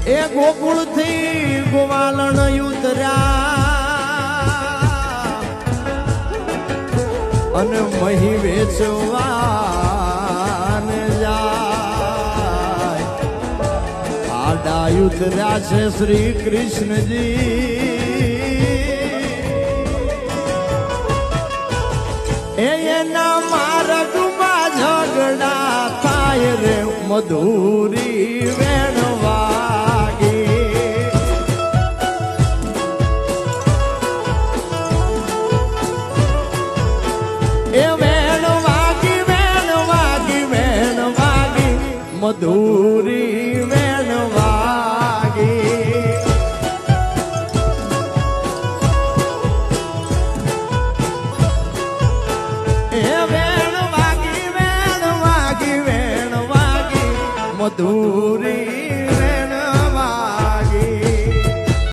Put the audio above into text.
એ ગોકુળ થી ગોવાલણ ઉતર્યા અને મહી વેચવાન જાય આડા ઉતર્યા છે શ્રી કૃષ્ણજી એના માર્ગમાં ઝગડા થાય રે મધુરી વેણવાગી એ વેણવાગી વેણવાગી વેણવાગી મધુરી વેણવાગી મધુરી